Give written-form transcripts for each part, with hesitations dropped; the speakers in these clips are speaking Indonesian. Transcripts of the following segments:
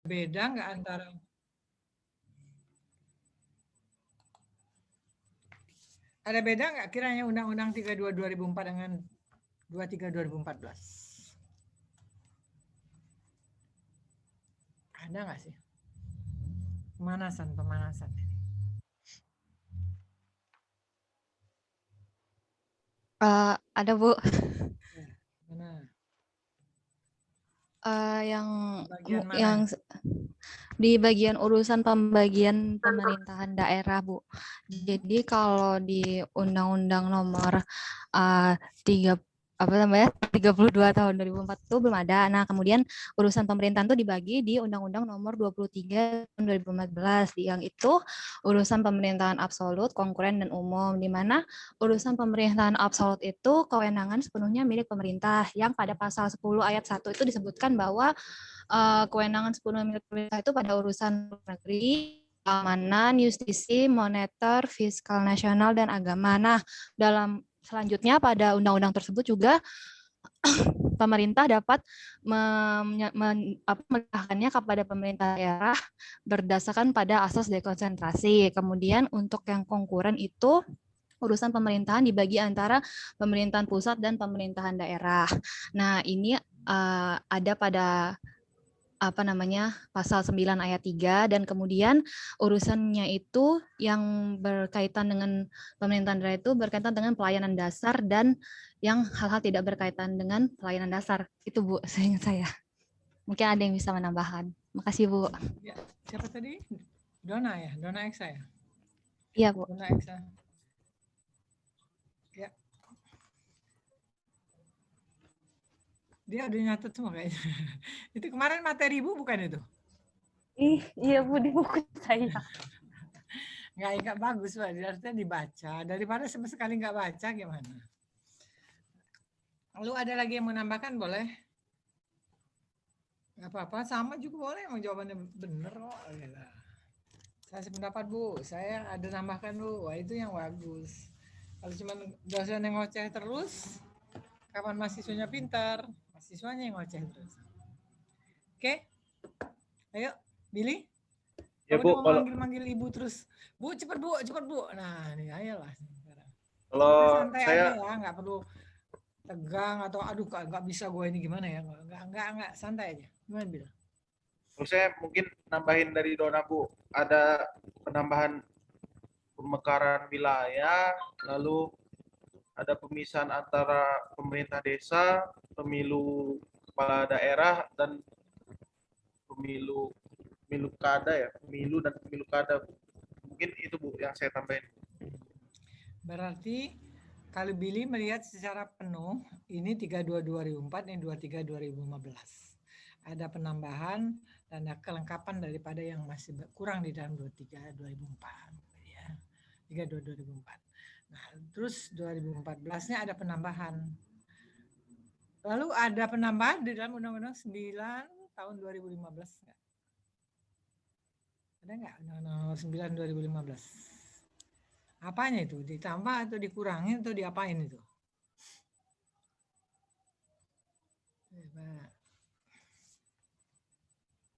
Beda nggak antara ada beda nggak kiranya Undang-Undang 32 2004 dengan 23 2014? Ada nggak sih? Pemanasan. Ada Bu. Ya, mana? Yang Bagian yang mana? di bagian urusan pembagian pemerintahan daerah, Bu. Jadi kalau di Undang-Undang Nomor 32 tahun 2004 itu belum ada. Nah, kemudian urusan pemerintahan itu dibagi di Undang-Undang Nomor 23 tahun 2014. Yang itu urusan pemerintahan absolut, konkuren dan umum, di mana urusan pemerintahan absolut itu kewenangan sepenuhnya milik pemerintah, yang pada pasal 10 ayat 1 itu disebutkan bahwa kewenangan sepenuhnya milik pemerintah itu pada urusan negeri, keamanan, justisi, moneter, fiskal nasional, dan agama. Nah, dalam selanjutnya pada undang-undang tersebut juga pemerintah dapat menyerahkannya kepada pemerintah daerah berdasarkan pada asas dekonsentrasi. Kemudian untuk yang konkuren itu urusan pemerintahan dibagi antara pemerintahan pusat dan pemerintahan daerah. Nah, ini ada pada pasal 9 ayat 3, dan kemudian urusannya itu yang berkaitan dengan pemerintahan daerah itu berkaitan dengan pelayanan dasar dan yang hal-hal tidak berkaitan dengan pelayanan dasar. Itu Bu, seingat saya. Mungkin ada yang bisa menambahkan. Makasih Bu. Ya, siapa tadi? Dona ya, Dona Eksa ya. Iya Bu. Dona Eksa. Ya, dia udah nyatet semua kayaknya. Itu kemarin materi Ibu bukan itu? Iya Bu, di buku saya. Nggak bagus, Pak. Harusnya dibaca. Daripada sama sekali nggak baca, gimana? Lalu ada lagi yang menambahkan, boleh? Nggak apa-apa, sama juga boleh. Emang jawabannya bener kok. Yalah. Saya sependapat, Bu. Saya ada nambahkan, Bu. Wah, itu yang bagus. Kalau cuma dosen yang ngoceh terus, kapan mahasiswanya pintar? Mahasiswanya yang ngoceh terus. Oke? Ayo, Billy. Ya Kamu udah Bu, mau kalau manggil-manggil ibu terus. Bu, cepet Bu, cepet Bu. Nah, ini ayolah. kalau Kita santai aja saya ya, nggak perlu tegang atau aduh nggak bisa gue ini gimana ya. Nggak, santai aja. Gimana Bil? kalau saya mungkin nambahin dari Dona Bu, ada penambahan pemekaran wilayah, lalu ada pemisahan antara pemerintah desa, pemilu kepala daerah, dan pemilu pemilu kada ya, pemilu dan pemilu kada Bu. Mungkin itu Bu yang saya tambahin. Berarti kalau Billy melihat secara penuh, ini 32 2004, ini 23 2015. Ada penambahan dan ada kelengkapan daripada yang masih kurang di dalam 23 2004. Ya. 32 2004. Nah, terus 2014-nya ada penambahan. Lalu ada penambahan di dalam Undang-Undang 9 tahun 2015 nggak? Ada nggak Undang-Undang nomor 9 2015? Apanya itu? Ditambah atau dikurangin atau diapain itu? Coba.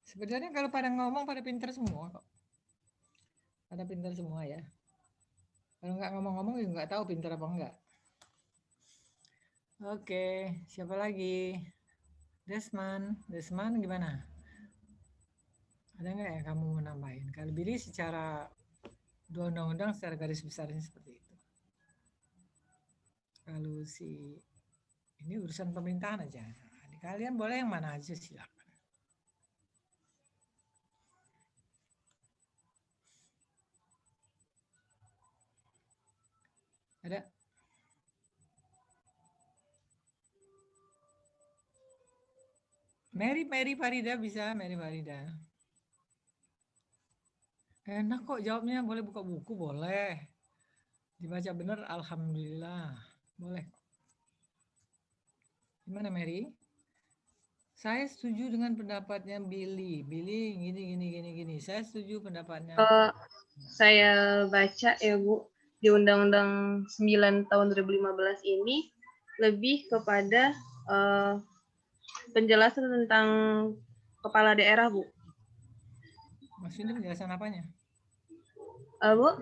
Sebenarnya kalau pada ngomong pada pinter semua kok. Pada pinter semua ya. Kalau nggak ngomong-ngomong juga nggak tahu pinter apa enggak. Oke, siapa lagi? Desman gimana? Ada nggak ya kamu mau nambahin? Kalau Billy secara dua undang-undang secara garis besarnya seperti itu. Kalau si ini urusan pemerintahan aja. Nah, kalian boleh yang mana aja silakan. Ada? Mary Farida bisa, Mary Farida. Enak kok jawabnya, boleh buka buku, boleh. Dibaca bener, alhamdulillah. Boleh. Gimana Mary? Saya setuju dengan pendapatnya Billy. Billy gini. Saya setuju pendapatnya. Saya baca ya Bu, di Undang-Undang 9 tahun 2015 ini lebih kepada penjelasan tentang kepala daerah Bu. Maksudnya penjelasan apanya? Bu,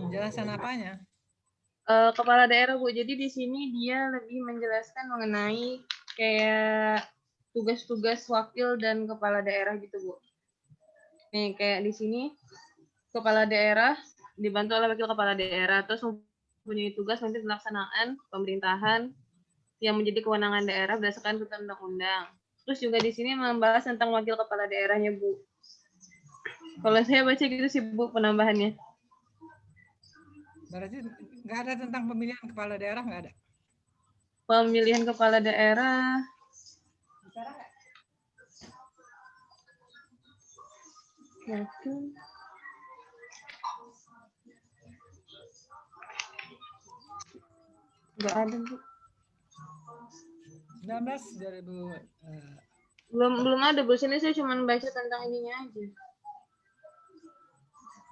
Penjelasan apanya? kepala daerah Bu. Jadi di sini dia lebih menjelaskan mengenai kayak tugas-tugas wakil dan kepala daerah gitu Bu. Nih kayak di sini kepala daerah dibantu oleh wakil kepala daerah, terus mempunyai tugas nanti pelaksanaan pemerintahan yang menjadi kewenangan daerah berdasarkan ketentuan undang-undang. Terus juga di sini membahas tentang wakil kepala daerahnya Bu. Kalau saya baca gitu sih Bu penambahannya. Berarti nggak ada tentang pemilihan kepala daerah, nggak ada? Pemilihan kepala daerah. Nggak ada Bu. 19 2000 Belum ada Bu. Sini saya cuma baca tentang ininya aja.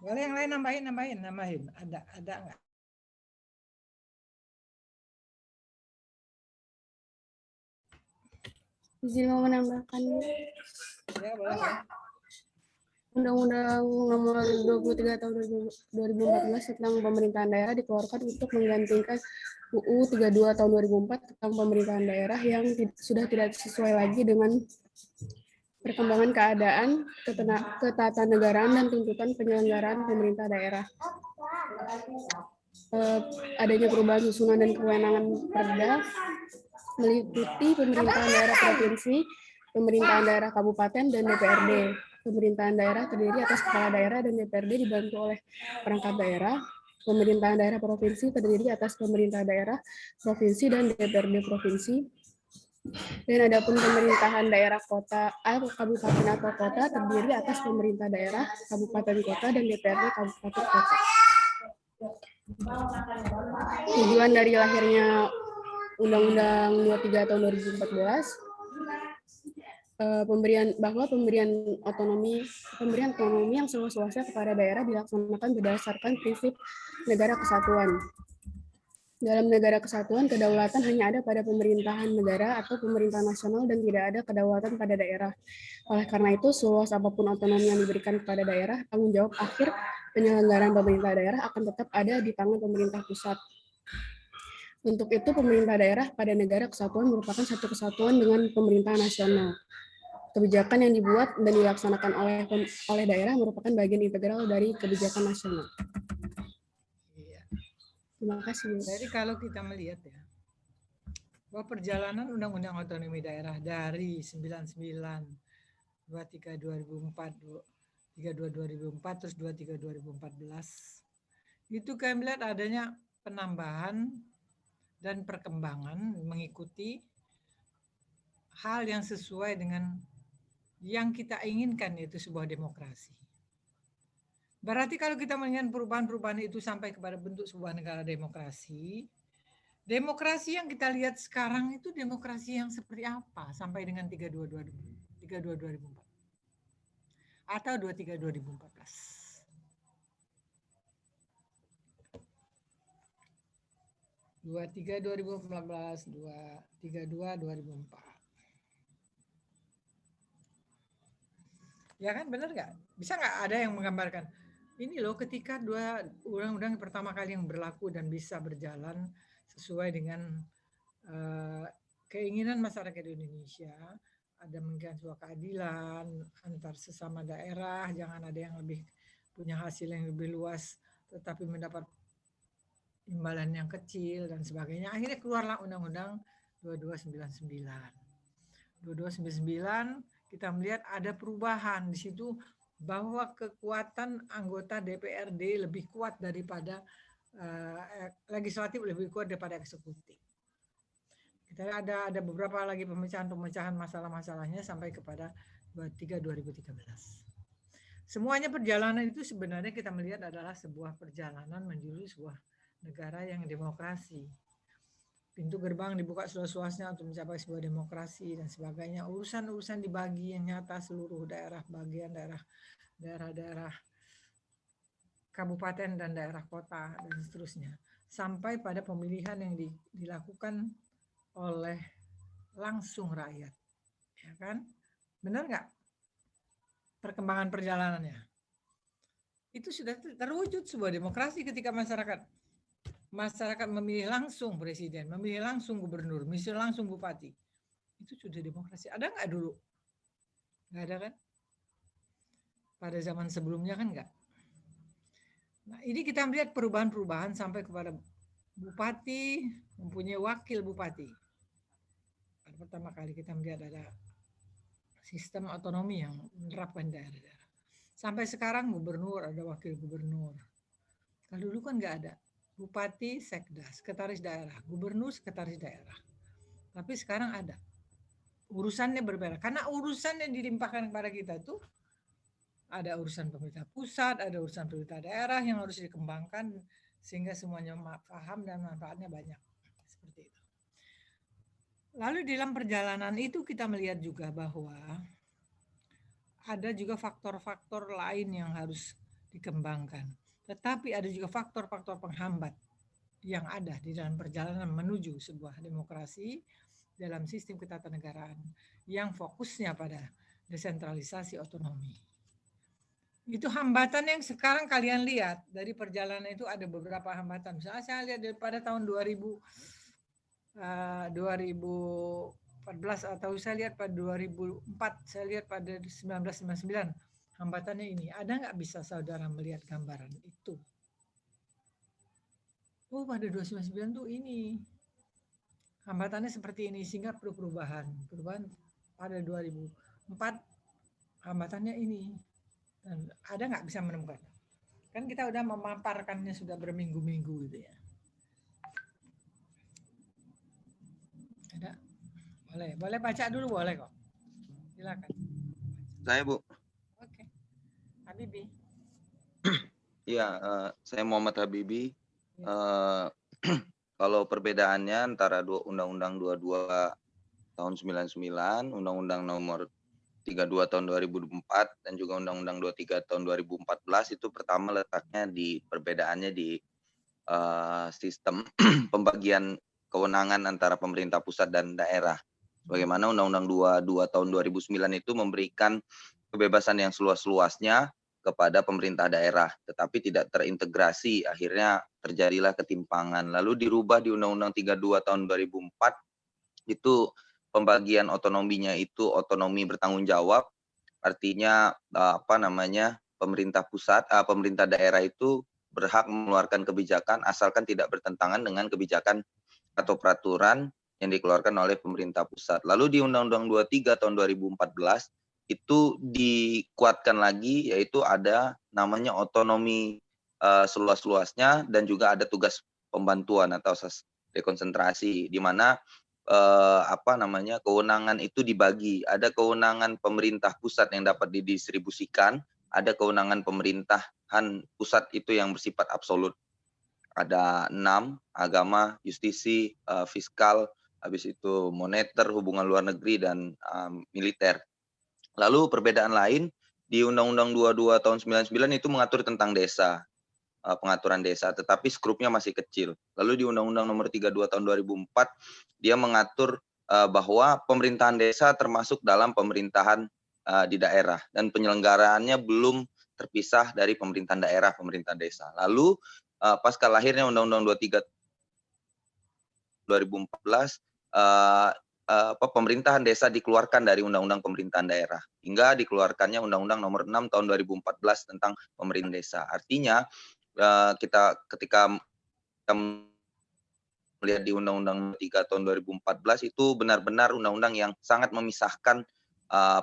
boleh yang lain nambahin. Ada nggak? Izin mau menambahkan Ya, boleh. Undang-Undang Nomor 23 Tahun 2014 tentang Pemerintahan Daerah dikeluarkan untuk menggantikan UU 32 Tahun 2004 tentang Pemerintahan Daerah yang sudah tidak sesuai lagi dengan perkembangan keadaan, ketatanegaraan, dan tuntutan penyelenggaraan pemerintah daerah. Adanya perubahan susunan dan kewenangan Perda meliputi pemerintahan daerah provinsi, pemerintahan daerah kabupaten, dan DPRD. Pemerintahan daerah terdiri atas kepala daerah dan DPRD dibantu oleh perangkat daerah. Pemerintahan daerah provinsi terdiri atas pemerintah daerah provinsi dan DPRD provinsi. Dan adapun pemerintahan daerah kota, kabupaten atau kota terdiri atas pemerintah daerah, kabupaten kota, dan DPRD kabupaten kota. Tujuan dari lahirnya Undang-Undang 23 Tahun 2014 pemberian otonomi yang seluas-luasnya kepada daerah dilaksanakan berdasarkan prinsip negara kesatuan. Dalam negara kesatuan, kedaulatan hanya ada pada pemerintahan negara atau pemerintah nasional dan tidak ada kedaulatan pada daerah. Oleh karena itu, seluas apapun otonomi yang diberikan kepada daerah, tanggung jawab akhir penyelenggaraan pemerintah daerah akan tetap ada di tangan pemerintah pusat. Untuk itu, pemerintah daerah pada negara kesatuan merupakan satu kesatuan dengan pemerintah nasional. Kebijakan yang dibuat dan dilaksanakan oleh daerah merupakan bagian integral dari kebijakan nasional. Iya. Terima kasih. Jadi kalau kita melihat ya, bahwa perjalanan Undang-Undang Otonomi Daerah dari 99, 23 2004, 32 2004, terus 23 2014, itu kami melihat adanya penambahan dan perkembangan mengikuti hal yang sesuai dengan yang kita inginkan, yaitu sebuah demokrasi. Berarti kalau kita melihat perubahan-perubahan itu sampai kepada bentuk sebuah negara demokrasi, demokrasi yang kita lihat sekarang itu demokrasi yang seperti apa sampai dengan 32 2004 atau 23 2014. 23 2014, 32 2004. Ya kan, benar nggak? Bisa nggak ada yang menggambarkan ini loh ketika dua undang-undang pertama kali yang berlaku dan bisa berjalan sesuai dengan keinginan masyarakat Indonesia, ada mungkin sebuah keadilan antar sesama daerah, jangan ada yang lebih punya hasil yang lebih luas tetapi mendapat imbalan yang kecil dan sebagainya. Akhirnya keluarlah Undang-Undang 2299. 2299 kita melihat ada perubahan di situ bahwa kekuatan anggota DPRD lebih kuat daripada legislatif, lebih kuat daripada eksekutif. Kita ada beberapa lagi pemecahan masalah-masalahnya sampai kepada 23 2013. Semuanya perjalanan itu sebenarnya kita melihat adalah sebuah perjalanan menuju sebuah negara yang demokrasi. Pintu gerbang dibuka seluas-luasnya untuk mencapai sebuah demokrasi dan sebagainya. Urusan-urusan dibagi yang nyata seluruh daerah, bagian daerah kabupaten dan daerah kota dan seterusnya. Sampai pada pemilihan yang dilakukan oleh langsung rakyat. Ya kan? Benar nggak? perkembangan perjalanannya. Itu sudah terwujud sebuah demokrasi ketika masyarakat memilih langsung presiden, memilih langsung gubernur, memilih langsung bupati. Itu sudah demokrasi. Ada nggak dulu? Nggak ada kan? Pada zaman sebelumnya kan nggak. Nah, ini kita melihat perubahan-perubahan sampai kepada bupati mempunyai wakil bupati. Pertama kali kita melihat ada sistem otonomi yang menerapkan daerah-daerah. Sampai sekarang gubernur, ada wakil gubernur. Kalau dulu kan nggak ada. Bupati, sekda, sekretaris daerah, gubernur, sekretaris daerah. Tapi sekarang ada. Urusannya berbeda. Karena urusan yang dilimpahkan kepada kita itu ada urusan pemerintah pusat, ada urusan pemerintah daerah yang harus dikembangkan sehingga semuanya paham dan manfaatnya banyak. Seperti itu. Lalu dalam perjalanan itu kita melihat juga bahwa ada juga faktor-faktor lain yang harus dikembangkan. Tetapi ada juga faktor-faktor penghambat yang ada di dalam perjalanan menuju sebuah demokrasi dalam sistem ketatanegaraan yang fokusnya pada desentralisasi otonomi. Itu hambatan yang sekarang kalian lihat dari perjalanan itu ada beberapa hambatan. Misalnya saya lihat daripada tahun 2014 atau saya lihat pada 2004, saya lihat pada 1999. Hambatannya ini, ada nggak bisa saudara melihat gambaran itu? Oh, pada 2099 tuh ini. Hambatannya seperti ini, sehingga perlu perubahan. Perubahan pada 2004, hambatannya ini. Dan ada nggak bisa menemukan? Kan kita udah memaparkannya sudah berminggu-minggu gitu ya. Ada? Boleh baca dulu, boleh kok. Silakan. Saya, Bu. Oke. Habibi. Iya, saya Muhammad Habibi. Kalau perbedaannya antara Undang-Undang 22 tahun 99, Undang-Undang nomor 32 tahun 2004, dan juga Undang-Undang 23 tahun 2014, itu pertama letaknya di perbedaannya di sistem pembagian kewenangan antara pemerintah pusat dan daerah. Bagaimana Undang-Undang 22 tahun 2009 itu memberikan kebebasan yang seluas-luasnya kepada pemerintah daerah, tetapi tidak terintegrasi, akhirnya terjadilah ketimpangan. Lalu dirubah di Undang-Undang 32 tahun 2004, itu pembagian otonominya itu otonomi bertanggung jawab, artinya pemerintah daerah itu berhak mengeluarkan kebijakan asalkan tidak bertentangan dengan kebijakan atau peraturan yang dikeluarkan oleh pemerintah pusat. Lalu di Undang-Undang 23 tahun 2014 itu dikuatkan lagi, yaitu ada namanya otonomi seluas-luasnya, dan juga ada tugas pembantuan atau dekonsentrasi, di mana kewenangan itu dibagi. Ada kewenangan pemerintah pusat yang dapat didistribusikan, ada kewenangan pemerintahan pusat itu yang bersifat absolut. Ada 6, agama, justisi, fiskal, habis itu moneter, hubungan luar negeri, dan militer. Lalu perbedaan lain di Undang-Undang 22 tahun 99 itu mengatur tentang desa, pengaturan desa, tetapi skrupnya masih kecil. Lalu di Undang-Undang nomor 32 tahun 2004 dia mengatur bahwa pemerintahan desa termasuk dalam pemerintahan di daerah, dan penyelenggaraannya belum terpisah dari pemerintahan daerah, pemerintahan desa. Lalu pasca lahirnya Undang-Undang 23 2014, pemerintahan desa dikeluarkan dari Undang-Undang Pemerintahan Daerah, hingga dikeluarkannya Undang-Undang nomor 6 tahun 2014 tentang pemerintahan desa. Artinya ketika kita melihat di Undang-Undang 3 tahun 2014 itu benar-benar undang-undang yang sangat memisahkan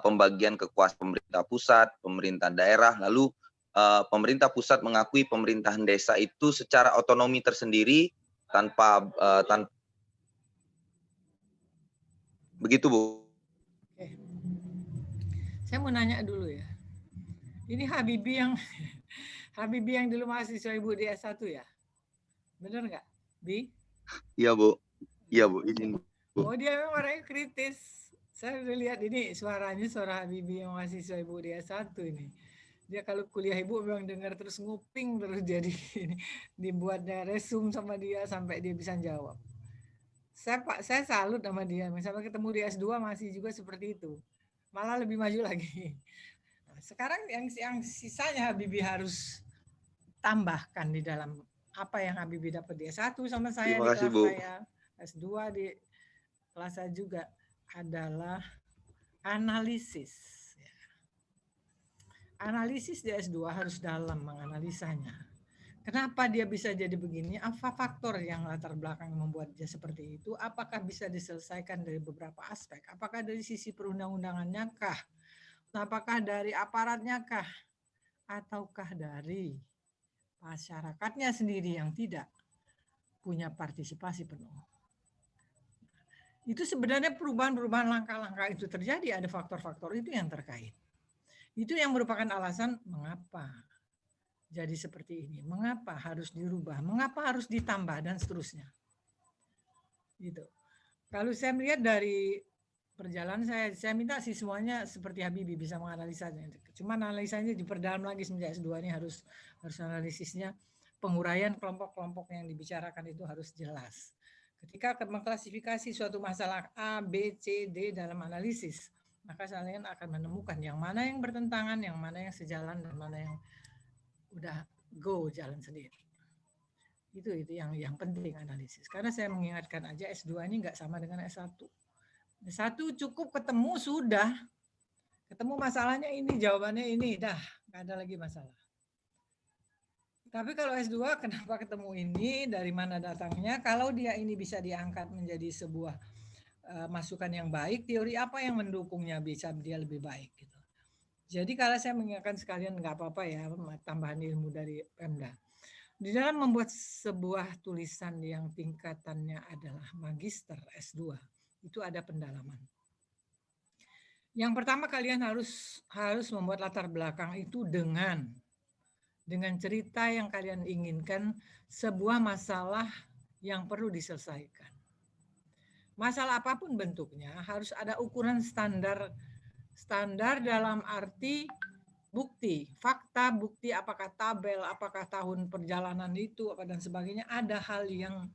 pembagian kekuasaan pemerintah pusat, pemerintah daerah. Lalu pemerintah pusat mengakui pemerintahan desa itu secara otonomi tersendiri tanpa begitu, Bu. Oke. Saya mau nanya dulu ya. Ini Habibi yang dulu mahasiswa Ibu di S1 ya? Benar nggak, Bi? Iya, Bu. Iya, Bu. Izin, Bu. Oh, dia memang orangnya kritis. Saya udah lihat ini suara Habibi yang mahasiswa Ibu di S1 ini. Dia kalau kuliah Ibu memang dengar terus nguping terus, jadi ini dibuatnya resume sama dia sampai dia bisa jawab. Saya salut sama dia. Misalnya ketemu di S2 masih juga seperti itu. Malah lebih maju lagi. Nah, sekarang yang sisanya Habibie harus tambahkan di dalam apa yang Habibie dapat di S1 sama saya Terima di kasih, kelas Bu. saya, S2 di kelas saya juga adalah analisis. Analisis di S2 harus dalam menganalisanya. Kenapa dia bisa jadi begini? Apa faktor yang latar belakang membuat dia seperti itu? Apakah bisa diselesaikan dari beberapa aspek? Apakah dari sisi perundang-undangannya kah? Apakah dari aparatnya kah? Ataukah dari masyarakatnya sendiri yang tidak punya partisipasi penuh? Itu sebenarnya perubahan-perubahan langkah-langkah itu terjadi, ada faktor-faktor itu yang terkait. Itu yang merupakan alasan mengapa jadi seperti ini, mengapa harus dirubah, mengapa harus ditambah, dan seterusnya. Gitu. Kalau saya melihat dari perjalanan saya minta siswanya seperti Habibie bisa menganalisanya. Cuma analisanya diperdalam lagi semenjak S2 ini harus analisisnya, penguraian kelompok-kelompok yang dibicarakan itu harus jelas. Ketika mengklasifikasi suatu masalah A, B, C, D dalam analisis, maka kalian akan menemukan yang mana yang bertentangan, yang mana yang sejalan, dan mana yang udah go jalan sendiri. Itu yang penting analisis. Karena saya mengingatkan aja S2 ini nggak sama dengan S1. S1 cukup ketemu sudah. Ketemu masalahnya ini, jawabannya ini, dah nggak ada lagi masalah. Tapi kalau S2 kenapa ketemu ini, dari mana datangnya, kalau dia ini bisa diangkat menjadi sebuah masukan yang baik, teori apa yang mendukungnya bisa dia lebih baik gitu. Jadi kalau saya mengingatkan sekalian nggak apa-apa ya, tambahan ilmu dari Pemda. Di dalam membuat sebuah tulisan yang tingkatannya adalah magister S2, itu ada pendalaman. Yang pertama kalian harus membuat latar belakang itu dengan cerita yang kalian inginkan, sebuah masalah yang perlu diselesaikan. Masalah apapun bentuknya harus ada ukuran standar dalam arti bukti, fakta, bukti, apakah tabel, apakah tahun perjalanan itu, apa dan sebagainya. Ada hal yang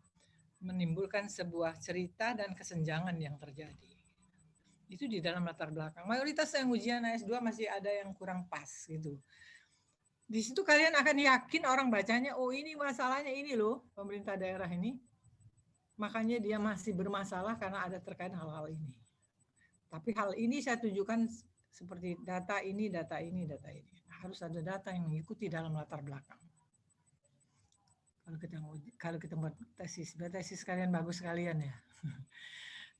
menimbulkan sebuah cerita dan kesenjangan yang terjadi. Itu di dalam latar belakang. Mayoritas yang ujian S2 masih ada yang kurang pas gitu. Di situ kalian akan yakin orang bacanya, oh ini masalahnya ini loh, pemerintah daerah ini. Makanya dia masih bermasalah karena ada terkait hal-hal ini. Tapi hal ini saya tunjukkan seperti data ini, data ini, data ini. Harus ada data yang mengikuti dalam latar belakang. Kalau kita buat tesis kalian bagus sekalian ya.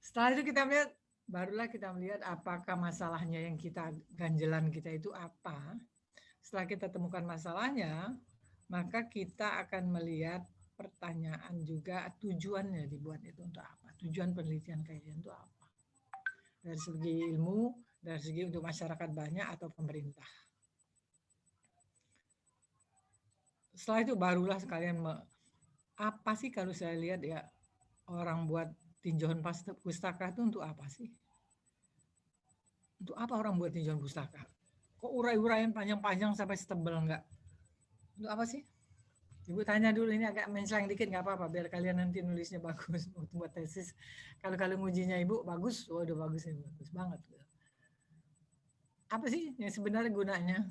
Setelah itu kita melihat, barulah kita melihat apakah masalahnya yang kita ganjelan kita itu apa. Setelah kita temukan masalahnya, maka kita akan melihat pertanyaan juga tujuannya dibuat itu untuk apa. Tujuan penelitian kalian itu apa. Dari segi ilmu, dari segi untuk masyarakat banyak atau pemerintah. Setelah itu barulah sekalian apa sih kalau saya lihat ya, orang buat tinjauan pustaka itu untuk apa sih? Untuk apa orang buat tinjauan pustaka? Kok urai-uraian panjang-panjang sampai setebel enggak? Untuk apa sih? Ibu tanya dulu, ini agak menclang dikit nggak apa-apa, biar kalian nanti nulisnya bagus buat tesis. Kalau ngujinya Ibu bagus, waduh bagus ya, bagus banget. Apa sih yang sebenarnya gunanya?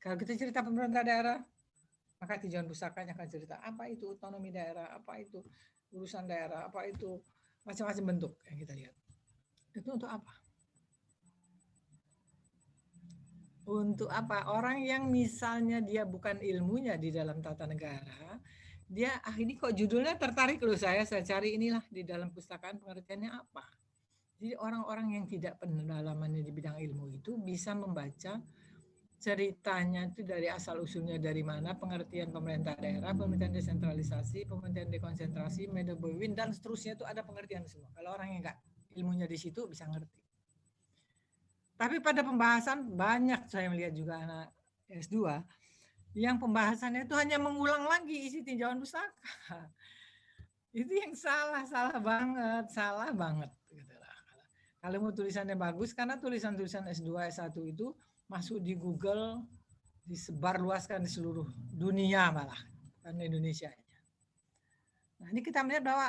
Kalau kita cerita pemerintah daerah, maka tinjauan pustakanya akan cerita apa itu otonomi daerah, apa itu urusan daerah, apa itu macam-macam bentuk yang kita lihat. Itu untuk apa? Untuk apa? Orang yang misalnya dia bukan ilmunya di dalam tata negara, dia ini kok judulnya tertarik loh, saya cari inilah di dalam pustakaan pengertiannya apa. Jadi orang-orang yang tidak pendalamannya di bidang ilmu itu bisa membaca ceritanya itu dari asal usulnya dari mana, pengertian pemerintah daerah, pemerintahan desentralisasi, pemerintahan dekonsentrasi, Medebewin dan seterusnya itu ada pengertian semua. Kalau orang yang enggak ilmunya di situ bisa ngerti. Tapi pada pembahasan banyak saya melihat juga anak S2 yang pembahasannya itu hanya mengulang lagi isi tinjauan pustaka. Itu yang salah banget. Gitu lah. Kalau mau tulisannya bagus, karena tulisan-tulisan S2, S1 itu masuk di Google, disebarluaskan di seluruh dunia malah, bukan Indonesia. Nah ini kita melihat bahwa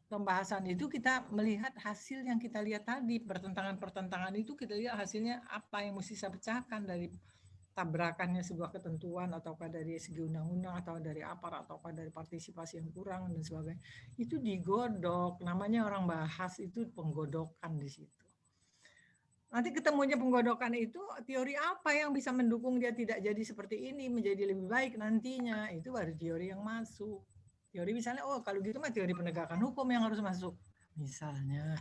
pembahasan itu kita melihat hasil yang kita lihat tadi, pertentangan-pertentangan itu kita lihat hasilnya apa yang mesti saya pecahkan dari tabrakannya sebuah ketentuan, ataukah dari segi undang-undang, atau dari aparat, ataukah dari partisipasi yang kurang dan sebagainya. Itu digodok, namanya orang bahas itu penggodokan di situ. Nanti ketemunya penggodokan itu, teori apa yang bisa mendukung dia tidak jadi seperti ini, menjadi lebih baik nantinya, itu baru teori yang masuk. Teori misalnya, oh kalau gitu mah teori penegakan hukum yang harus masuk. Misalnya.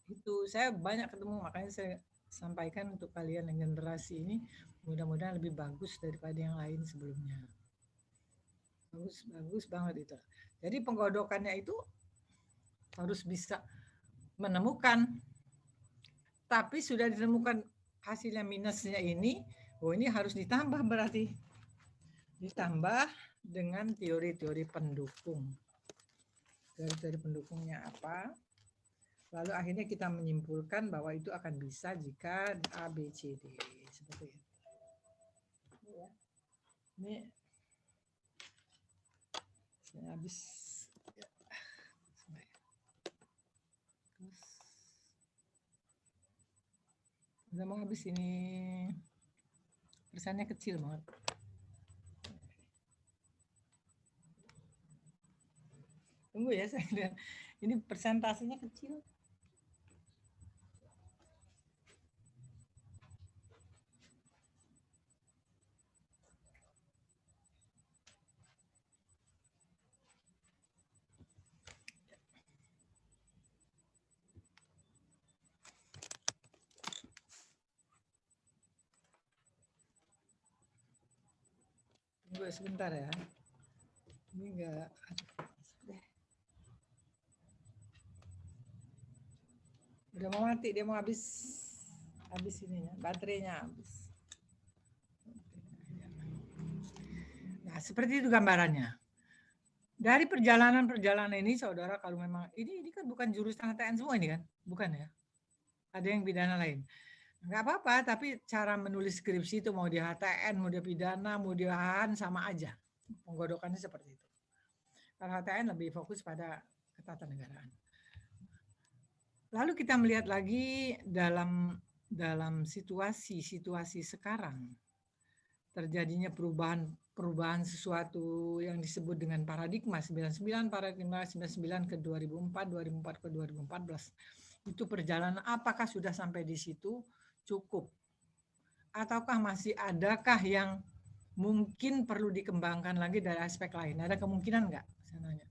Itu saya banyak ketemu, makanya saya sampaikan untuk kalian yang generasi ini, mudah-mudahan lebih bagus daripada yang lain sebelumnya. Bagus banget itu. Jadi penggodokannya itu harus bisa menemukan, tapi sudah ditemukan hasilnya minusnya ini, oh ini harus ditambah berarti. Ditambah dengan teori-teori pendukung. Teori-teori pendukungnya apa? Lalu akhirnya kita menyimpulkan bahwa itu akan bisa jika A, B, C, D. Seperti itu. Ini saya habis. Udah mau habis ini. Persennya kecil banget. Tunggu ya, saya lihat. Ini persentasenya kecil. Tunggu sebentar ya. Ini enggak. Udah mau mati, dia mau habis ininya, baterainya habis. Nah, seperti itu gambarannya. Dari perjalanan ini, saudara, kalau memang ini kan bukan jurusan HTN semua ini kan, bukan ya? Ada yang pidana lain. Enggak apa-apa, tapi cara menulis skripsi itu mau di HTN, mau di pidana, mau di HAN sama aja. Penggodokannya seperti itu. Kalau HTN lebih fokus pada ketatanegaraan. Lalu kita melihat lagi dalam situasi sekarang terjadinya perubahan sesuatu yang disebut dengan paradigma 99 ke 2004, 2004 ke 2014. Itu perjalanan apakah sudah sampai di situ cukup? Ataukah masih adakah yang mungkin perlu dikembangkan lagi dari aspek lain? Ada kemungkinan enggak? Saya nanya.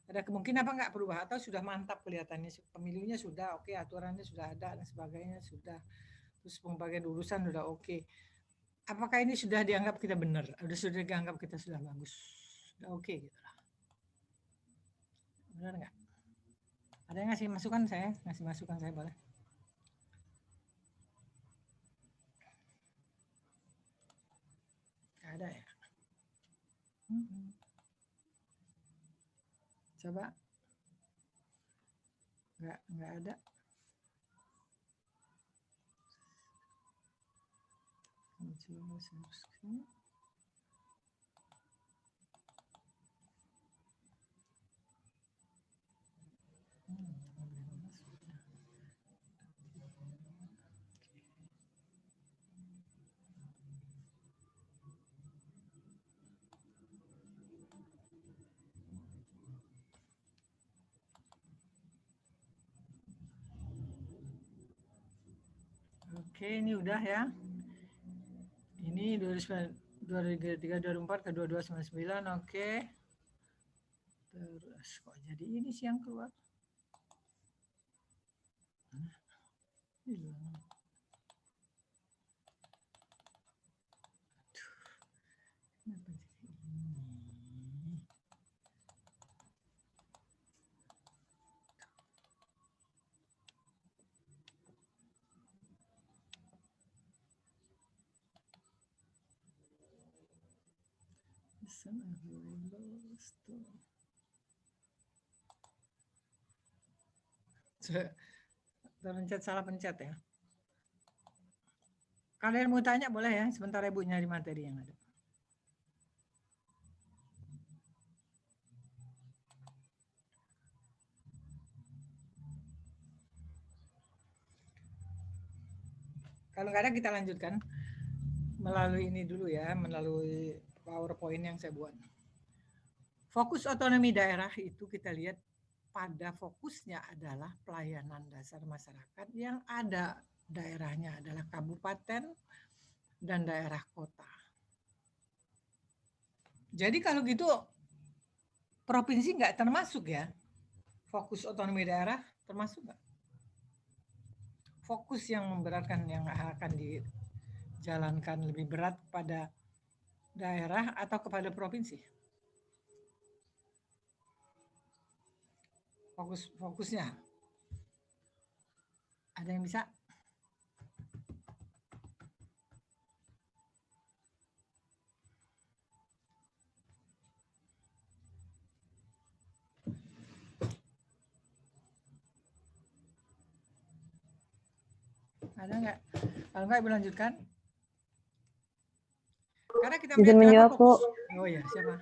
Ada kemungkinan apa enggak berubah? Atau sudah mantap kelihatannya, pemilunya sudah oke, aturannya sudah ada dan sebagainya sudah, terus pembagian urusan sudah oke. Apakah ini sudah dianggap kita benar? Sudah dianggap kita sudah bagus? Sudah oke gitu lah. Benar enggak? Ada yang ngasih masukan saya? Ngasih masukan saya boleh? Enggak ada ya? Coba. Enggak ada. Oke, ini udah ya. Ini 2003, 2004 ke 2299, oke. Terus kok jadi ini sih yang keluar? Hilang. Kenapa jadi ini? Terpencet salah pencet ya. Kalian mau tanya boleh ya, sebentar Ibu nyari materi yang ada. Kalau nggak ada kita lanjutkan melalui ini dulu ya, melalui PowerPoint yang saya buat. Fokus otonomi daerah itu kita lihat pada fokusnya adalah pelayanan dasar masyarakat yang ada daerahnya adalah kabupaten dan daerah kota. Jadi kalau gitu provinsi nggak termasuk ya? Fokus otonomi daerah termasuk nggak? Fokus yang memberatkan yang akan dijalankan lebih berat pada daerah atau kepada provinsi? Fokusnya. Ada yang bisa? Ada nggak? Kalau nggak, Ibu lanjutkan. Karena kita Izin menjawab, Bu. Oh ya, siapa?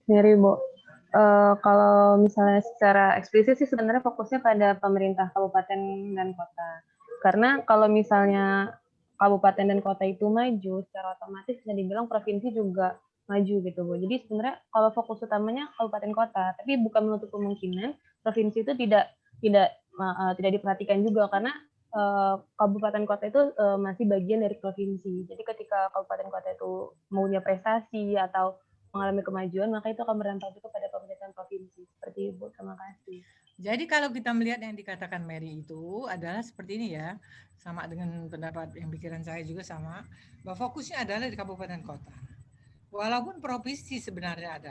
Mary, Bu. Kalau misalnya secara eksplisit sih sebenarnya fokusnya pada pemerintah kabupaten dan kota. Karena kalau misalnya kabupaten dan kota itu maju, secara otomatis bisa dibilang provinsi juga maju gitu, Bu. Jadi sebenarnya kalau fokus utamanya kabupaten kota, tapi bukan menutup kemungkinan provinsi itu tidak diperhatikan juga karena kabupaten kota itu masih bagian dari provinsi. Jadi ketika kabupaten kota itu maunya prestasi atau mengalami kemajuan, maka itu akan berdampak juga pada pemerintahan provinsi. Seperti itu, terima kasih. Jadi kalau kita melihat yang dikatakan Mary itu adalah seperti ini ya, sama dengan pendapat yang pikiran saya juga sama, bahwa fokusnya adalah di kabupaten kota. Walaupun provinsi sebenarnya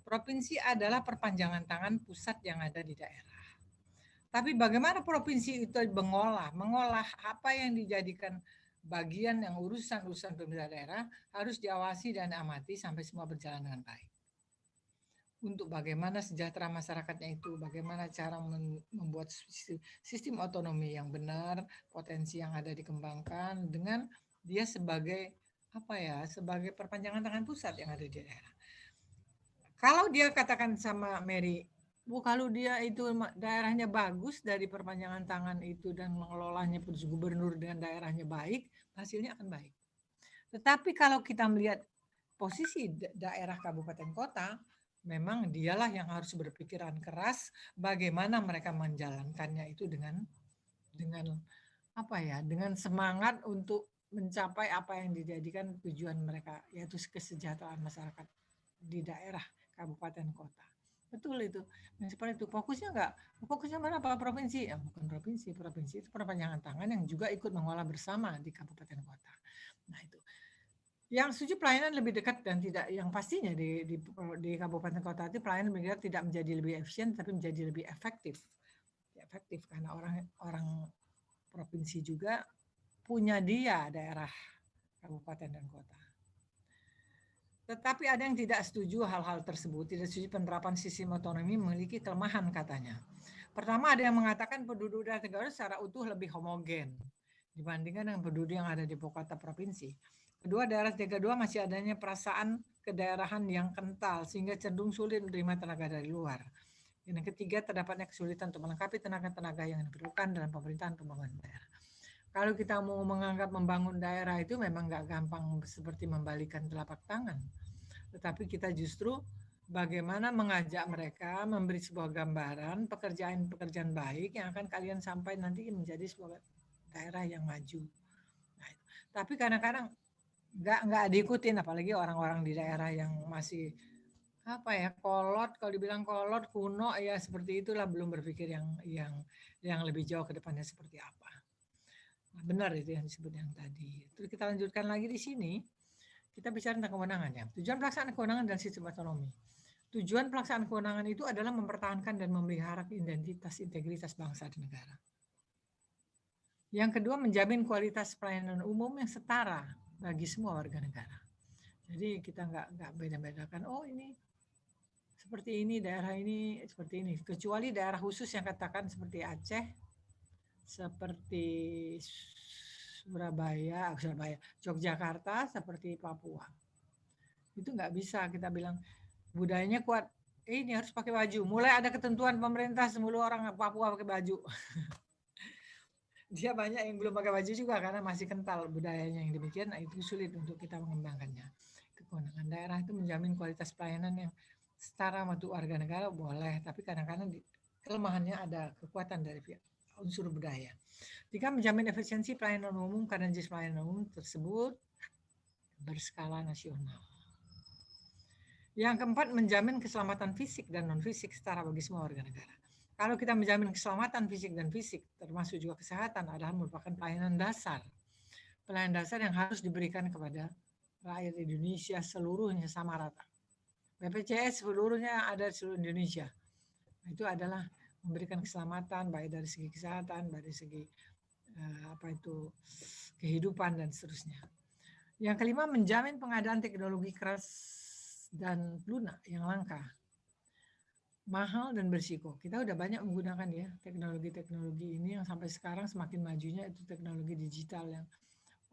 provinsi adalah perpanjangan tangan pusat yang ada di daerah. Tapi bagaimana provinsi itu mengolah apa yang dijadikan bagian yang urusan pemerintah daerah harus diawasi dan amati sampai semua berjalan dengan baik. Untuk bagaimana sejahtera masyarakatnya itu, bagaimana cara membuat sistem otonomi yang benar, potensi yang ada dikembangkan dengan dia sebagai sebagai perpanjangan tangan pusat yang ada di daerah. Kalau dia katakan sama Mary, Bu, kalau dia itu daerahnya bagus dari perpanjangan tangan itu dan mengelolanya gubernur dengan daerahnya baik, hasilnya akan baik. Tetapi kalau kita melihat posisi daerah kabupaten kota, memang dialah yang harus berpikiran keras bagaimana mereka menjalankannya itu dengan dengan semangat untuk mencapai apa yang dijadikan tujuan mereka, yaitu kesejahteraan masyarakat di daerah kabupaten kota. Betul itu. Nah, seperti itu. Fokusnya mana Pak? Provinsi? Ya, bukan provinsi. Provinsi itu perpanjangan tangan yang juga ikut mengolah bersama di kabupaten kota. Nah, itu. Yang setuju pelayanan lebih dekat dan tidak, yang pastinya di kabupaten kota itu pelayanan lebih dekat, tidak menjadi lebih efisien tapi menjadi lebih efektif. Efektif karena orang provinsi juga punya daerah kabupaten dan kota. Tetapi ada yang tidak setuju hal-hal tersebut, tidak setuju penerapan sistem otonomi memiliki kelemahan katanya. Pertama, ada yang mengatakan penduduk daerah negara secara utuh lebih homogen dibandingkan dengan penduduk yang ada di ibu kota provinsi. Kedua, daerah Tiga 2 masih adanya perasaan kedaerahan yang kental sehingga cenderung sulit menerima tenaga dari luar. Yang ketiga, terdapatnya kesulitan untuk melengkapi tenaga-tenaga yang diperlukan dalam pemerintahan pembangunan daerah. Kalau kita mau menganggap membangun daerah itu memang nggak gampang seperti membalikan telapak tangan. Tetapi kita justru bagaimana mengajak mereka memberi sebuah gambaran pekerjaan baik yang akan kalian sampai nanti menjadi sebuah daerah yang maju. Nah, tapi kadang-kadang nggak diikutin, apalagi orang-orang di daerah yang masih kolot, kalau dibilang kolot, kuno ya seperti itulah, belum berpikir yang lebih jauh ke depannya seperti apa. Benar itu yang disebut yang tadi. Terus kita lanjutkan lagi di sini. Kita bicara tentang kewenangan ya. Tujuan pelaksanaan kewenangan dan sistem otonomi. Tujuan pelaksanaan kewenangan itu adalah mempertahankan dan memelihara identitas integritas bangsa dan negara. Yang kedua, menjamin kualitas pelayanan umum yang setara bagi semua warga negara. Jadi kita nggak beda-bedakan. Oh ini seperti ini, daerah ini seperti ini. Kecuali daerah khusus yang katakan seperti Aceh, seperti Surabaya, Yogyakarta, seperti Papua. Itu nggak bisa kita bilang budayanya kuat. Ini harus pakai baju. Mulai ada ketentuan pemerintah semua orang Papua pakai baju. dia banyak yang belum pakai baju juga karena masih kental budayanya yang demikian. Nah, itu sulit untuk kita mengembangkannya. Kewenangan daerah itu menjamin kualitas pelayanan yang setara untuk warga negara boleh, tapi kadang-kadang kelemahannya ada kekuatan dari pihak unsur budaya. Jika menjamin efisiensi pelayanan umum karena jenis pelayanan umum tersebut berskala nasional. Yang keempat, menjamin keselamatan fisik dan non-fisik setara bagi semua warga negara. Kalau kita menjamin keselamatan fisik dan fisik, termasuk juga kesehatan, adalah merupakan pelayanan dasar. Pelayanan dasar yang harus diberikan kepada rakyat Indonesia seluruhnya sama rata. BPJS seluruhnya ada di seluruh Indonesia. Itu adalah memberikan keselamatan baik dari segi kesehatan, baik dari segi kehidupan dan seterusnya. Yang kelima, menjamin pengadaan teknologi keras dan lunak yang langka, mahal dan berisiko. Kita udah banyak menggunakan ya teknologi-teknologi ini yang sampai sekarang semakin majunya itu teknologi digital yang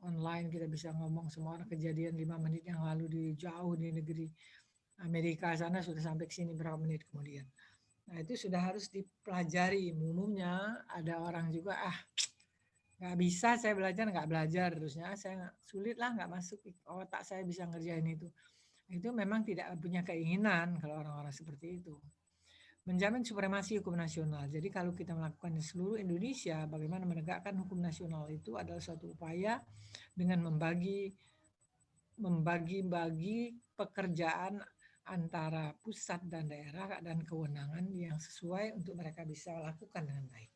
online. Kita bisa ngomong semua orang kejadian 5 menit yang lalu di jauh di negeri Amerika sana sudah sampai ke sini berapa menit kemudian. Nah itu sudah harus dipelajari. Umumnya ada orang juga nggak bisa saya belajar, nggak belajar terusnya saya sulit lah, nggak masuk otak saya bisa ngerjain itu. Itu memang tidak punya keinginan kalau orang-orang seperti itu. Menjamin supremasi hukum nasional. Jadi kalau kita melakukan di seluruh Indonesia, bagaimana menegakkan hukum nasional itu adalah suatu upaya dengan membagi pekerjaan antara pusat dan daerah dan kewenangan yang sesuai untuk mereka bisa lakukan dengan baik.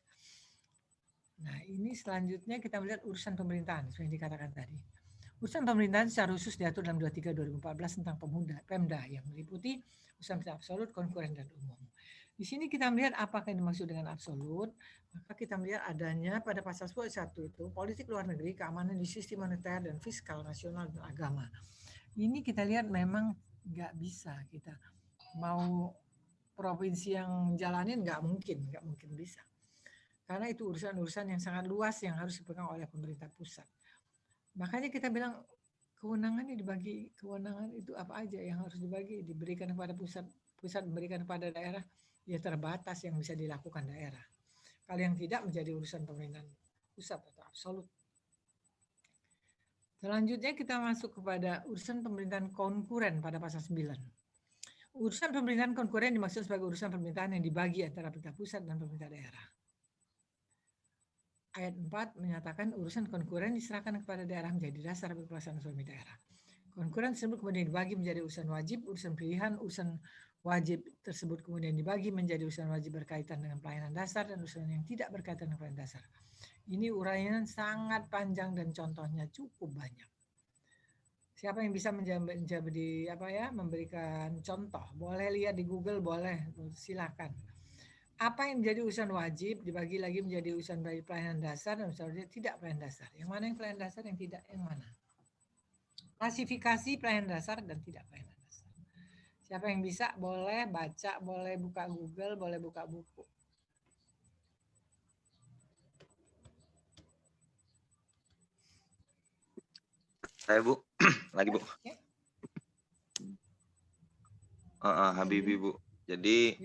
Nah, ini selanjutnya kita melihat urusan pemerintahan, seperti yang dikatakan tadi. Urusan pemerintahan secara khusus diatur dalam 23/2014 tentang Pemda yang meliputi urusan absolut, konkuren, dan umum. Di sini kita melihat apakah yang dimaksud dengan absolut, maka kita melihat adanya pada pasal 1 itu politik luar negeri, keamanan di sistem moneter dan fiskal nasional dan agama. Ini kita lihat memang nggak bisa kita mau provinsi yang jalanin nggak mungkin bisa. Karena itu urusan-urusan yang sangat luas yang harus dipegang oleh pemerintah pusat. Makanya kita bilang kewenangannya dibagi, kewenangan itu apa aja yang harus dibagi, diberikan kepada pusat, pusat memberikan kepada daerah, ya terbatas yang bisa dilakukan daerah. Kalau yang tidak menjadi urusan pemerintahan pusat atau absolut. Selanjutnya kita masuk kepada urusan pemerintahan konkuren pada pasal 9. Urusan pemerintahan konkuren dimaksud sebagai urusan pemerintahan yang dibagi antara pemerintah pusat dan pemerintah daerah. Ayat 4 menyatakan urusan konkuren diserahkan kepada daerah menjadi dasar bagi pelaksanaan otonomi daerah. Konkuren tersebut kemudian dibagi menjadi urusan wajib, urusan pilihan, urusan wajib tersebut kemudian dibagi menjadi urusan wajib berkaitan dengan pelayanan dasar dan urusan yang tidak berkaitan dengan pelayanan dasar. Ini uraian sangat panjang dan contohnya cukup banyak. Siapa yang bisa menjadi memberikan contoh? Boleh lihat di Google, boleh, silakan. Apa yang menjadi urusan wajib dibagi lagi menjadi urusan bagi pelayanan dasar dan urusan tidak pelayanan dasar. Yang mana yang pelayanan dasar, yang tidak, yang mana? Klasifikasi pelayanan dasar dan tidak pelayanan dasar. Siapa yang bisa boleh baca, boleh buka Google, boleh buka buku. Saya Bu, lagi Bu. Habibie Bu. Jadi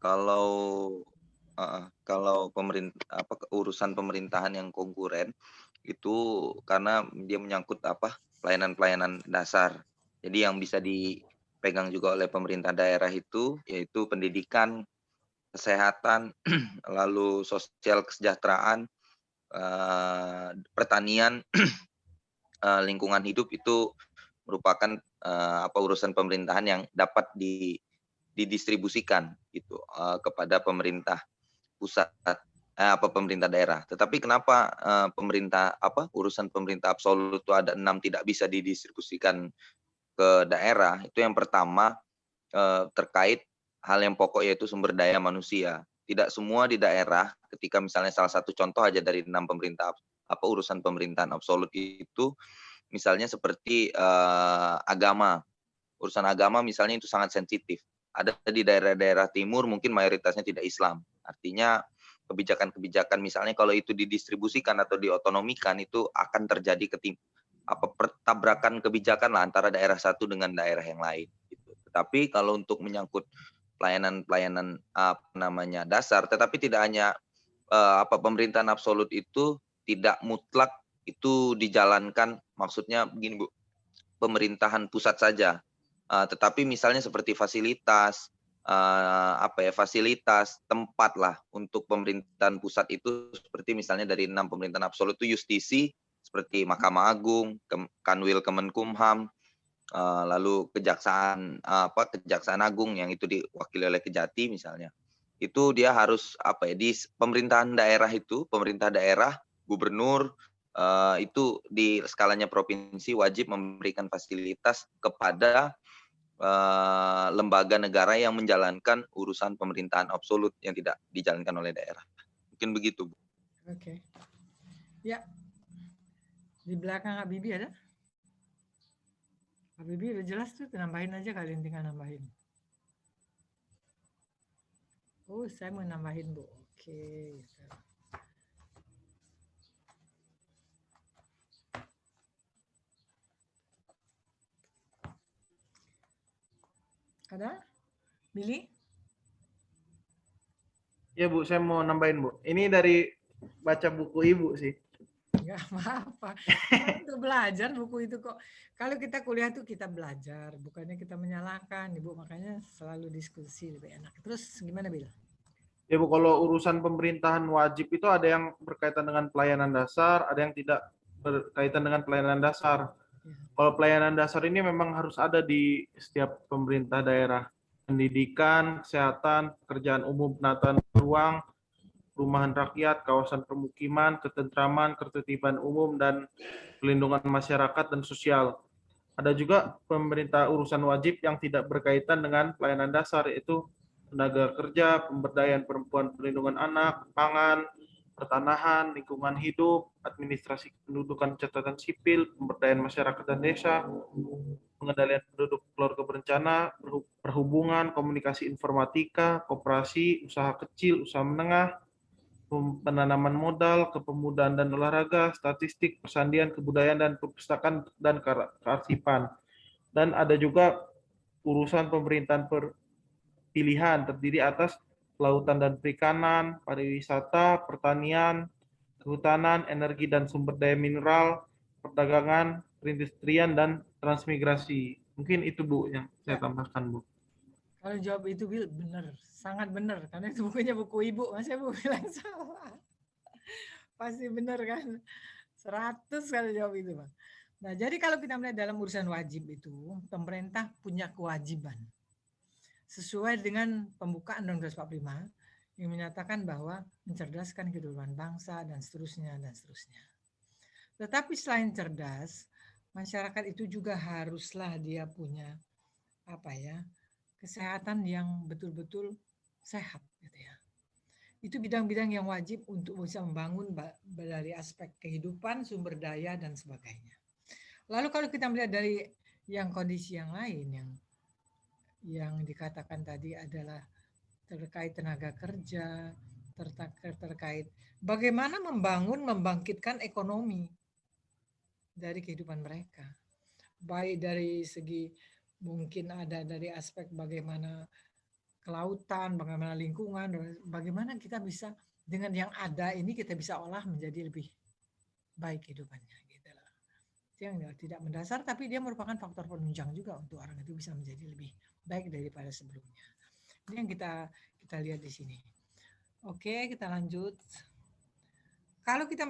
kalau pemerintah urusan pemerintahan yang konkuren itu karena dia menyangkut pelayanan-pelayanan dasar. Jadi yang bisa dipegang juga oleh pemerintah daerah itu yaitu pendidikan, kesehatan, lalu sosial kesejahteraan, pertanian, lingkungan hidup itu merupakan urusan pemerintahan yang dapat didistribusikan gitu kepada pemerintah pusat pemerintah daerah. Tetapi kenapa urusan pemerintah absolut itu ada 6 tidak bisa didistribusikan ke daerah? Itu yang pertama terkait hal yang pokok yaitu sumber daya manusia. Tidak semua di daerah ketika misalnya salah satu contoh aja dari 6 pemerintah urusan pemerintahan absolut itu misalnya seperti agama. Urusan agama misalnya itu sangat sensitif. Ada di daerah-daerah timur mungkin mayoritasnya tidak Islam. Artinya kebijakan-kebijakan misalnya kalau itu didistribusikan atau diotonomikan itu akan terjadi pertabrakan kebijakan lah antara daerah satu dengan daerah yang lain. Gitu. Tetapi kalau untuk menyangkut pelayanan dasar, tetapi tidak hanya pemerintahan absolut itu tidak mutlak itu dijalankan, maksudnya begini Bu, pemerintahan pusat saja. Tetapi misalnya seperti fasilitas, fasilitas tempat lah untuk pemerintahan pusat itu, seperti misalnya dari 6 pemerintahan absolut itu justisi seperti Mahkamah Agung, Kanwil Kemenkumham, lalu Kejaksaan Agung yang itu diwakili oleh Kejati misalnya. Itu dia harus di pemerintahan daerah itu, pemerintah daerah, gubernur itu di skalanya provinsi wajib memberikan fasilitas kepada lembaga negara yang menjalankan urusan pemerintahan absolut yang tidak dijalankan oleh daerah. Mungkin begitu, Bu. Oke. Ya. Di belakang Habibie ada? Habibie udah jelas tuh, nambahin aja, kalian tinggal nambahin. Oh, saya mau nambahin, Bu. Oke. Ada? Billy? Ya Bu, saya mau nambahin Bu. Ini dari baca buku Ibu sih. Enggak apa-apa. Untuk belajar buku itu kok. Kalau kita kuliah tuh kita belajar, bukannya kita menyalahkan, Ibu. Makanya selalu diskusi lebih enak. Terus gimana, Bil? Ya Bu, kalau urusan pemerintahan wajib itu ada yang berkaitan dengan pelayanan dasar, ada yang tidak berkaitan dengan pelayanan dasar. Ya. Kalau pelayanan dasar ini memang harus ada di setiap pemerintah daerah. Pendidikan, kesehatan, pekerjaan umum, penataan ruang, perumahan rakyat, kawasan permukiman, ketentraman, ketertiban umum, dan pelindungan masyarakat dan sosial. Ada juga pemerintah urusan wajib yang tidak berkaitan dengan pelayanan dasar, yaitu tenaga kerja, pemberdayaan perempuan, perlindungan anak, pangan, pertanahan, lingkungan hidup, administrasi kependudukan, catatan sipil, pemberdayaan masyarakat dan desa, pengendalian penduduk keluarga berencana, perhubungan, komunikasi informatika, koperasi, usaha kecil, usaha menengah, penanaman modal, kepemudaan dan olahraga, statistik, persandian, kebudayaan dan perpustakaan dan kearsipan. Dan ada juga urusan pemerintahan pilihan terdiri atas kelautan dan perikanan, pariwisata, pertanian, kehutanan, energi dan sumber daya mineral, perdagangan, perindustrian dan transmigrasi. Mungkin itu Bu yang saya tambahkan Bu. Kalau jawab itu Bil, benar, sangat benar, karena itu bukunya buku Ibu, masa Bu bilang salah. Pasti benar kan? 100 kali jawab itu, Bang. Nah, jadi kalau kita melihat dalam urusan wajib itu, pemerintah punya kewajiban. Sesuai dengan pembukaan Undang-Undang 45 yang menyatakan bahwa mencerdaskan kehidupan bangsa dan seterusnya dan seterusnya. Tetapi selain cerdas, masyarakat itu juga haruslah dia punya kesehatan yang betul-betul sehat gitu ya. Itu bidang-bidang yang wajib untuk bisa membangun dari aspek kehidupan, sumber daya dan sebagainya. Lalu kalau kita melihat dari yang kondisi yang lain yang dikatakan tadi adalah terkait tenaga kerja, terkait bagaimana membangkitkan ekonomi dari kehidupan mereka. Baik dari segi mungkin ada dari aspek bagaimana kelautan, bagaimana lingkungan, bagaimana kita bisa dengan yang ada ini kita bisa olah menjadi lebih baik kehidupannya. Gitu loh. Itu yang tidak mendasar, tapi dia merupakan faktor penunjang juga untuk orang itu bisa menjadi lebih baik daripada sebelumnya. Ini yang kita lihat di sini. Oke, kita lanjut. Kalau kita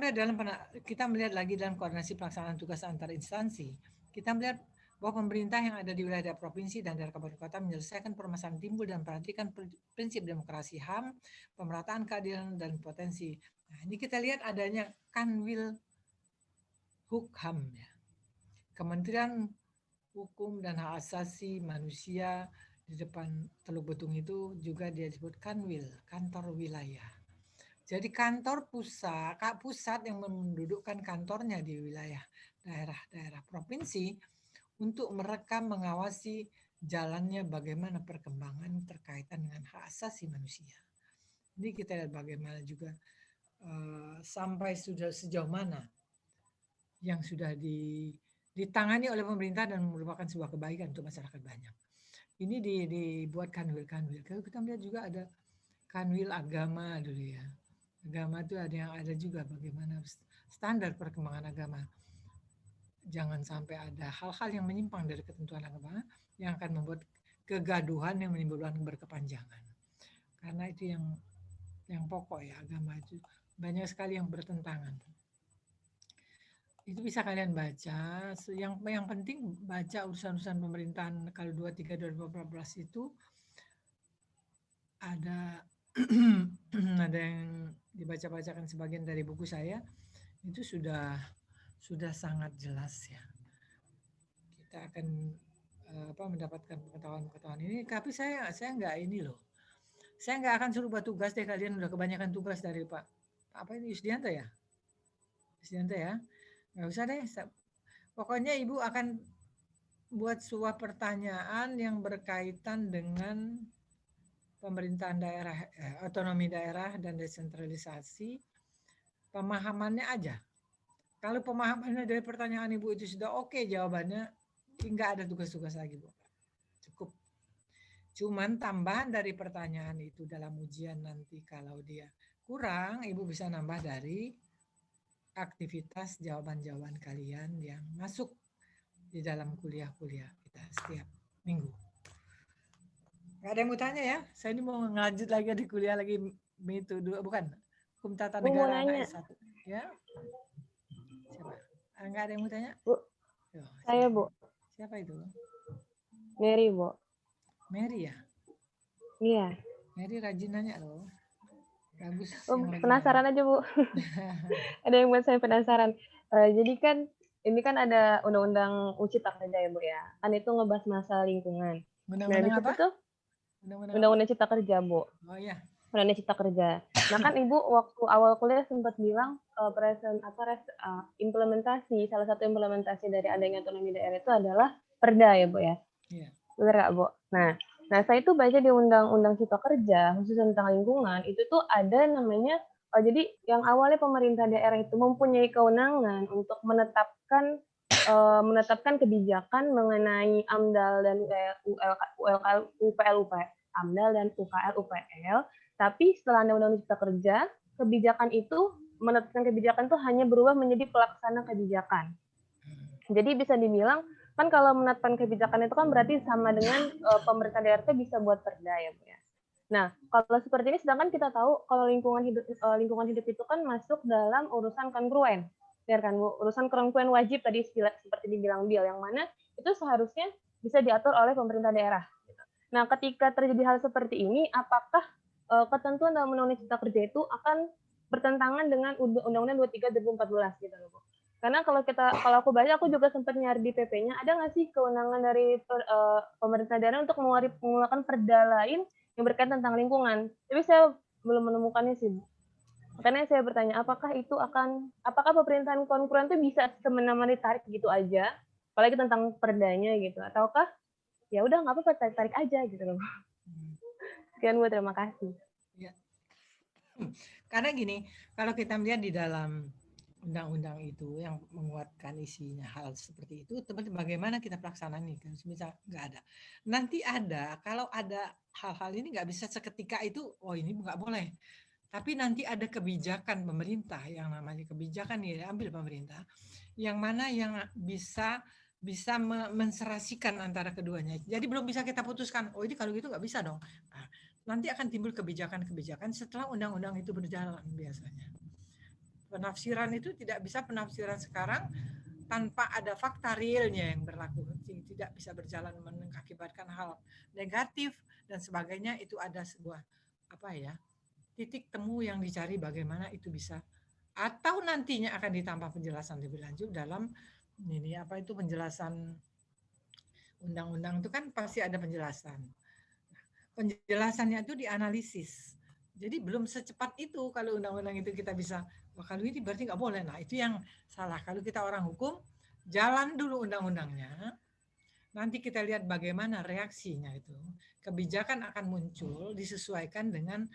melihat lagi dalam koordinasi pelaksanaan tugas antar instansi, kita melihat bahwa pemerintah yang ada di wilayah provinsi dan daerah kabupaten kota menyelesaikan permasalahan timbul dan perhatikan prinsip demokrasi HAM, pemerataan keadilan dan potensi. Nah, ini kita lihat adanya Kanwil Hukham, ya. Kementerian Hukum dan Hak Asasi Manusia di depan Teluk Betung itu juga dia disebut Kanwil, kantor wilayah. Jadi kantor pusat yang mendudukkan kantornya di wilayah daerah provinsi untuk merekam, mengawasi jalannya bagaimana perkembangan terkaitan dengan hak asasi manusia. Ini kita lihat bagaimana juga sampai sudah sejauh mana yang sudah ditangani oleh pemerintah dan merupakan sebuah kebaikan untuk masyarakat banyak. Ini dibuat kanwil. Kalau kita melihat juga ada kanwil agama dulu ya. Agama itu ada juga bagaimana standar perkembangan agama. Jangan sampai ada hal-hal yang menyimpang dari ketentuan agama yang akan membuat kegaduhan yang menimbulkan berkepanjangan. Karena itu yang pokok ya, agama itu banyak sekali yang bertentangan. Itu bisa kalian baca. Yang penting baca urusan-urusan pemerintahan kalau 23 2014 itu ada ada yang dibaca-bacakan sebagian dari buku saya, itu sudah sangat jelas ya. Kita akan mendapatkan pengetahuan-pengetahuan ini. Tapi saya nggak ini loh. Saya nggak akan suruh buat tugas deh, kalian udah kebanyakan tugas dari Pak apa ini Yusdianto ya? Yusdianto ya? Nggak usah deh. Pokoknya Ibu akan buat sebuah pertanyaan yang berkaitan dengan pemerintahan daerah, otonomi daerah dan desentralisasi, pemahamannya aja. Kalau pemahamannya dari pertanyaan Ibu itu sudah oke jawabannya, nggak ada tugas-tugas lagi, Bu. Cukup. Cuman tambahan dari pertanyaan itu dalam ujian nanti kalau dia kurang, Ibu bisa nambah dari aktivitas jawaban-jawaban kalian yang masuk di dalam kuliah-kuliah kita setiap minggu. Nggak ada yang mau tanya ya? Saya ini mau ngelanjut lagi di kuliah lagi itu dua bukan hukum tata negara anak S1 ya. Siapa? Nggak ada yang mau tanya? Bu. Yo, Saya, Bu. Siapa itu? Mary, Bu. Mary ya? Iya. Mary rajin nanya loh. Bagus. Oh, penasaran aja, Bu. Ada yang buat saya penasaran. Jadi kan ini kan ada undang-undang Cipta Kerja ya, Bu ya. Kan itu ngebahas masalah lingkungan. Undang-undang apa? Tuh Undang-Undang Cipta Kerja, Bu. Oh iya. Undang-Undang Cipta Kerja. Nah kan Ibu waktu awal kuliah sempat bilang implementasi, salah satu implementasi dari adanya otonomi daerah itu adalah Perda ya, Bu ya. Iya. Benar nggak, Bu? Nah, saya itu baca di Undang-Undang Cipta Kerja khusus tentang lingkungan itu tuh ada namanya jadi yang awalnya pemerintah daerah itu mempunyai kewenangan untuk menetapkan kebijakan mengenai AMDAL dan AMDAL dan UKL-UPL, tapi setelah Undang-Undang Cipta Kerja, kebijakan itu menetapkan kebijakan itu hanya berubah menjadi pelaksana kebijakan. Jadi bisa dibilang kan kalau menetapkan kebijakan itu kan berarti sama dengan pemerintah daerah itu bisa buat perda ya, Bu ya. Nah, kalau seperti ini sedangkan kita tahu kalau lingkungan hidup itu kan masuk dalam urusan kongruen. Ya kan, Bu? Urusan kongruen wajib tadi seperti dibilang Bill, yang mana itu seharusnya bisa diatur oleh pemerintah daerah. Nah, ketika terjadi hal seperti ini, apakah ketentuan dalam Undang-Undang Cipta Kerja itu akan bertentangan dengan Undang-Undang 23 2014 gitu loh, Bu? Karena kalau aku baca, aku juga sempat nyari di PP-nya, ada nggak sih kewenangan dari pemerintah daerah untuk mengeluarkan perda lain yang berkaitan tentang lingkungan? Tapi saya belum menemukannya sih, Bu. Makanya saya bertanya, apakah pemerintahan kongruen itu bisa semena-mena ditarik gitu aja, apalagi tentang perdanya gitu, ataukah ya udah nggak apa-apa tarik aja gitu loh. Sekian, Bu, terima kasih. Ya. Karena gini, kalau kita melihat di dalam undang-undang itu yang menguatkan isinya hal seperti itu, bagaimana kita pelaksanaan ini kan bisa nggak ada. Nanti ada, kalau ada hal-hal ini nggak bisa seketika itu, oh ini nggak boleh. Tapi nanti ada kebijakan pemerintah yang namanya kebijakan yang diambil pemerintah, yang mana yang bisa menserasikan antara keduanya. Jadi belum bisa kita putuskan, oh ini kalau gitu nggak bisa dong. Nah, nanti akan timbul kebijakan-kebijakan setelah undang-undang itu berjalan biasanya. Penafsiran itu tidak bisa penafsiran sekarang tanpa ada fakta realnya yang berlaku. Tidak bisa berjalan mengakibatkan hal negatif dan sebagainya. Itu ada sebuah titik temu yang dicari bagaimana itu bisa, atau nantinya akan ditambah penjelasan lebih lanjut dalam penjelasan undang-undang itu kan pasti ada penjelasan. Penjelasannya itu dianalisis. Jadi belum secepat itu kalau undang-undang itu kita bisa, kalau ini berarti nggak boleh. Nah itu yang salah. Kalau kita orang hukum, jalan dulu undang-undangnya. Nanti kita lihat bagaimana reaksinya itu. Kebijakan akan muncul disesuaikan dengan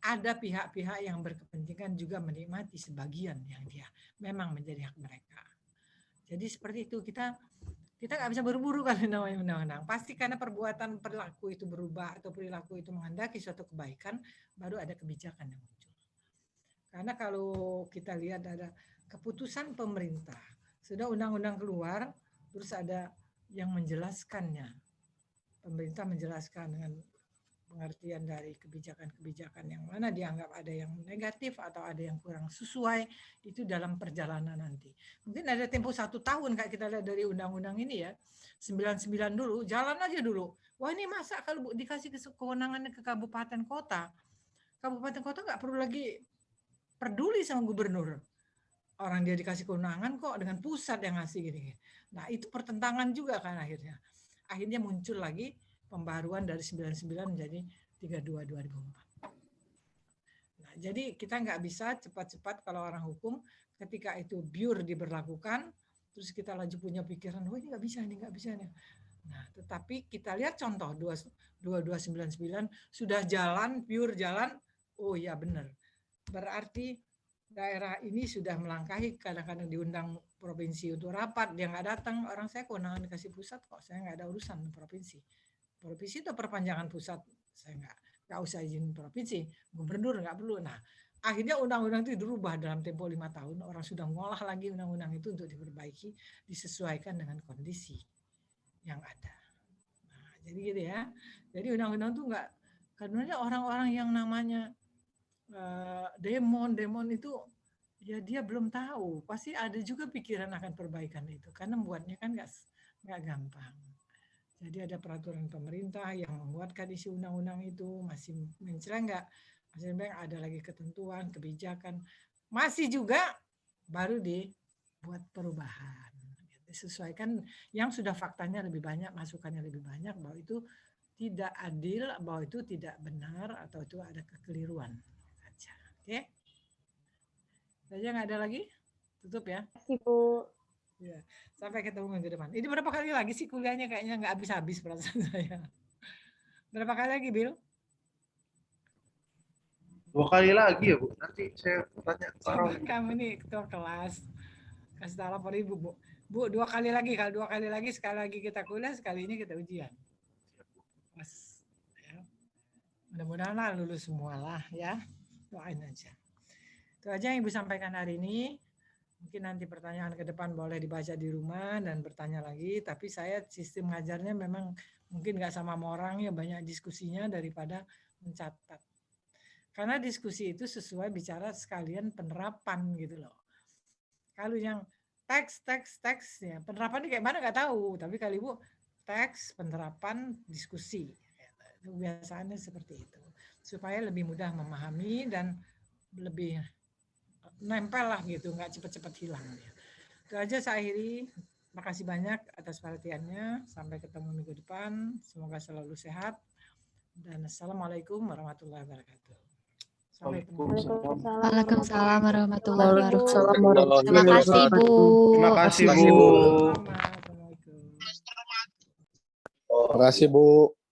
ada pihak-pihak yang berkepentingan juga menikmati sebagian yang dia memang menjadi hak mereka. Jadi seperti itu, kita nggak bisa buru-buru kalau namanya undang-undang. Pasti karena perbuatan perilaku itu berubah atau perilaku itu menghendaki suatu kebaikan, baru ada kebijakan yang muncul. Karena kalau kita lihat ada keputusan pemerintah, sudah undang-undang keluar, terus ada yang menjelaskannya. Pemerintah menjelaskan dengan pengertian dari kebijakan-kebijakan yang mana dianggap ada yang negatif atau ada yang kurang sesuai, itu dalam perjalanan nanti. Mungkin ada tempo 1 tahun kayak kita lihat dari undang-undang ini ya, 99 dulu, jalan aja dulu. Wah ini masa kalau dikasih kewenangannya ke kabupaten kota nggak perlu lagi peduli sama gubernur. Orang dia dikasih kewenangan kok dengan pusat yang ngasih gini. Nah itu pertentangan juga kan akhirnya. Akhirnya muncul lagi pembaruan dari 99 menjadi 32 2004. Nah, jadi kita nggak bisa cepat-cepat kalau orang hukum ketika itu biur diberlakukan, terus kita lagi punya pikiran, oh ini nggak bisa nih. Nah, tetapi kita lihat contoh 2299 sudah jalan, biur jalan, oh ya benar. Berarti daerah ini sudah melangkahi, kadang-kadang diundang provinsi untuk rapat, dia nggak datang, orang saya kewenangan dikasih pusat kok, saya nggak ada urusan provinsi. Provinsi itu perpanjangan pusat, saya nggak usah izin provinsi, gubernur nggak perlu. Nah, akhirnya undang-undang itu dirubah dalam tempo 5 tahun, orang sudah ngolah lagi undang-undang itu untuk diperbaiki, disesuaikan dengan kondisi yang ada. Nah, jadi gitu ya. Jadi undang-undang itu nggak, karena orang-orang yang namanya demon itu ya dia belum tahu, pasti ada juga pikiran akan perbaikan itu karena membuatnya kan nggak gampang. Jadi ada peraturan pemerintah yang menguatkan isi undang-undang itu, masih mencelenggak, masih ada lagi ketentuan, kebijakan, masih juga baru dibuat perubahan, disesuaikan yang sudah faktanya lebih banyak, masukannya lebih banyak, bahwa itu tidak adil, bahwa itu tidak benar, atau itu ada kekeliruan. Oke, saja nggak ada lagi, tutup ya. Ibu. Ya, sampai ketemu minggu depan. Ini berapa kali lagi sih kuliahnya, kayaknya nggak habis-habis perasaan saya. Berapa kali lagi, Bil? 2 kali lagi ya Bu. Nanti saya tanya ke Coba kamu nih ketua kelas, kasih tahu lapor Ibu, Bu. Bu, 2 kali lagi. Kalau 2 kali lagi, sekali lagi kita kuliah, sekali ini kita ujian. Mas, ya. Mudah-mudahan lah lulus semua lah ya. Doain aja. Itu aja yang Ibu sampaikan hari ini. Mungkin nanti pertanyaan ke depan boleh dibaca di rumah dan bertanya lagi. Tapi saya sistem ngajarnya memang mungkin nggak sama orang ya, banyak diskusinya daripada mencatat. Karena diskusi itu sesuai bicara sekalian penerapan gitu loh. Kalau yang teks ya penerapannya kayak mana nggak tahu. Tapi kalau Ibu teks, penerapan, diskusi. Kebiasaannya seperti itu. Supaya lebih mudah memahami dan lebih nempel lah gitu, nggak cepat-cepat hilang. Itu aja saya akhiri. Makasih banyak atas perhatiannya. Sampai ketemu minggu depan. Semoga selalu sehat. Dan assalamualaikum warahmatullahi wabarakatuh. Waalaikumsalam warahmatullahi wabarakatuh. Waalaikumsalam. Terima kasih, Bu. Terima kasih Bu. Assalamualaikum. Terima kasih Bu.